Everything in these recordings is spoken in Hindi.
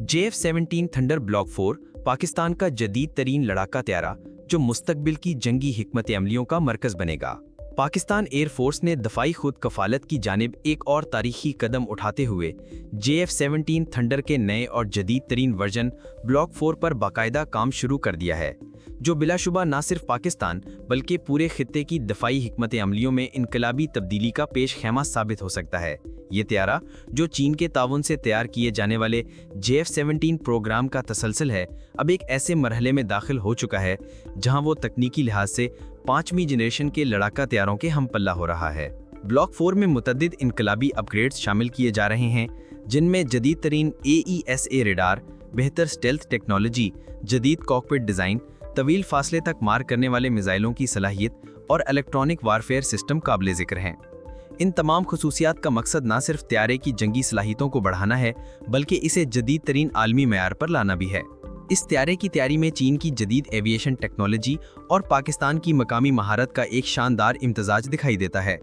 JF-17 थंडर ब्लॉक 4 पाकिस्तान का जदीद तरीन लड़ाका त्यारा जो मुस्तकबिल की जंगी हिकमत अमलियों का मरकज़ बनेगा। पाकिस्तान एयरफोर्स ने दफ़ाई खुद कफालत की जानिब एक और तारीखी कदम उठाते हुए JF-17 थंडर के नए और जदीद तरीन वर्जन ब्लॉक 4 पर बाकायदा काम शुरू कर दिया है, जो बिलाशुबा न सिर्फ पाकिस्तान बल्कि पूरे खित्ते की दफ़ाई हिकमत अमलियों में इनकलाबी तब्दीली का पेश खैमा साबित हो सकता है। ये त्यारा, जो चीन के ताउन से तैयार किए जाने वाले JF-17 प्रोग्राम का तसलसल है, अब एक ऐसे मरहले में दाखिल हो चुका है जहां वो तकनीकी लिहाज से 5वीं जनरेशन के लड़ाका तैयारों के हम पल्ला हो रहा है। ब्लॉक 4 में मुतद्दिद इनकलाबी अपग्रेड्स शामिल किए जा रहे हैं, जिनमें जदीद तरीन AESA रेडार, बेहतर स्टेल्थ टेक्नोलॉजी, जदीद कॉकपिट डिज़ाइन, तवील फासले तक मार करने वाले मिसाइलों की सलाहियत और इलेक्ट्रॉनिक वारफेयर सिस्टम काबिल ज़िक्र हैं। इन तमाम खसूसियात का मकसद न सिर्फ त्यारे की जंगी सलाहियतों को बढ़ाना है, बल्कि इसे जदीद तरीन आलमी मयार पर लाना भी है। इस त्यारे की तैयारी में चीन की जदीद एविएशन टेक्नोलॉजी और पाकिस्तान की मकामी महारत का एक शानदार इम्तजाज दिखाई देता है।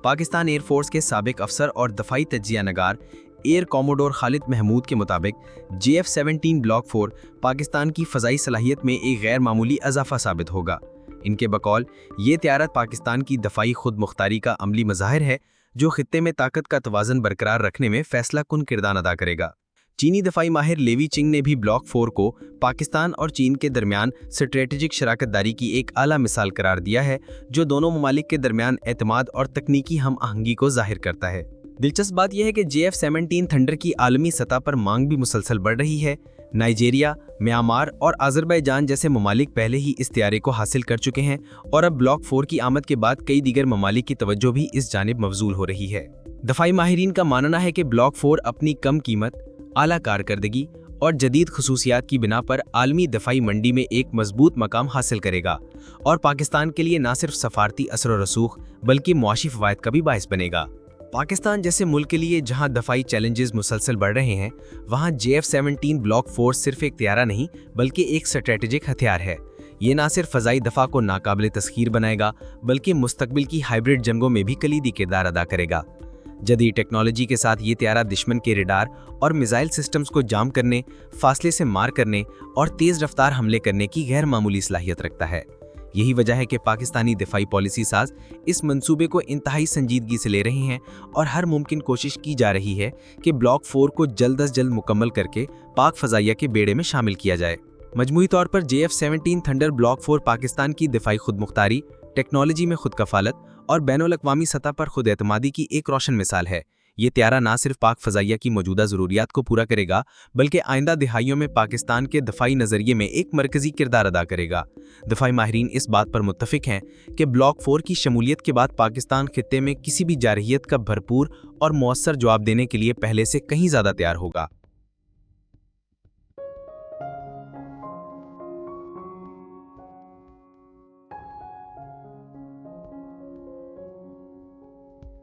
पाकिस्तान एयरफोर्स के साबिक अफसर और दफ़ाई तज्जिया नगार एयर कॉमोडोर खालिद महमूद के मुताबिक JF-17 ब्लॉक 4 पाकिस्तान की फ़ज़ाई सलाहियत में एक गैर मामूली इजाफा साबित होगा। इनके बकौल ये त्यारा पाकिस्तान की दफ़ाई खुद मुख्तारी का अमली मज़ाहिर है, जो खित्ते में ताकत का तवाज़न बरकरार रखने में फ़ैसला कुन किरदार अदा करेगा। चीनी दफ़ाई माहिर लेवी चिंग ने भी ब्लॉक 4 को पाकिस्तान और चीन के दरमियान स्ट्रेटेजिक शराकतदारी की एक आला मिसाल करार दिया है, जो दोनों ममालिक के दरमियान एतमाद और तकनीकी हम आहंगी को जाहिर करता है। दिलचस्प बात यह है कि JF-17 थंडर की आलमी सतह पर मांग भी मुसलसल बढ़ रही है। नाइजीरिया, म्यांमार और अज़रबैजान जैसे ममालिक पहले ही इस त्यारे को हासिल कर चुके हैं, और अब ब्लॉक 4 की आमद के बाद कई दीगर ममालिक की तवज्जो भी इस जानिब मबजूल हो रही है। दफ़ाई माहिरीन का मानना है कि ब्लॉक 4 अपनी कम कीमत, आला कारकर्दगी और जदीद खसूसियात की बिना पर आलमी दफ़ाई मंडी में एक मजबूत मकाम हासिल करेगा और पाकिस्तान के लिए न सिर्फ सफारती असर व रसूख बल्कि मुआशी फ़वाइद का भी बाइस बनेगा। पाकिस्तान जैसे मुल्क के लिए जहां दफ़ाई चैलेंजेस मुसलसल बढ़ रहे हैं, वहां JF-17 ब्लॉक 4 सिर्फ एक त्यारा नहीं बल्कि एक स्ट्रेटेजिक हथियार है। ये ना सिर्फ फ़ज़ाई दफ़ा को नाकाबिले तस्खीर बनाएगा, बल्कि मुस्तकबिल की हाइब्रिड जंगों में भी कलीदी किरदार अदा करेगा। जदीद टेक्नोलॉजी के साथ ये त्यारा दुश्मन के रेडार और मिसाइल सिस्टम्स को जाम करने, फासले से मार करने और तेज़ रफ्तार हमले करने की गैर मामूली सलाहियत रखता है। यही वजह है कि पाकिस्तानी दिफाई पॉलिसी साज इस मंसूबे को इंतहाई संजीदगी से ले रहे हैं और हर मुमकिन कोशिश की जा रही है कि ब्लॉक 4 को जल्द अज जल्द मुकम्मल करके पाक फ़ज़ाइया के बेड़े में शामिल किया जाए। मजमूई तौर पर JF-17 थंडर ब्लॉक 4 पाकिस्तान की दिफाई खुद मुख्तारी, टेक्नोलॉजी में खुद कफालत और बैनुल-अक़वामी सतह पर खुद एतमादी की एक रोशन मिसाल है। ये त्यारा ना सिर्फ पाक फ़ज़ाइया की मौजूदा ज़रूरियात को पूरा करेगा, बल्कि आइंदा दिहाइयों में पाकिस्तान के दफ़ाई नज़रिए में एक मरकज़ी किरदार अदा करेगा। दफ़ाई माहिरीन इस बात पर मुत्तफ़िक हैं कि ब्लॉक 4 की शमूलियत के बाद पाकिस्तान खित्ते में किसी भी जारहियत का भरपूर और मौसर जवाब देने के लिए पहले से कहीं ज़्यादा तैयार होगा।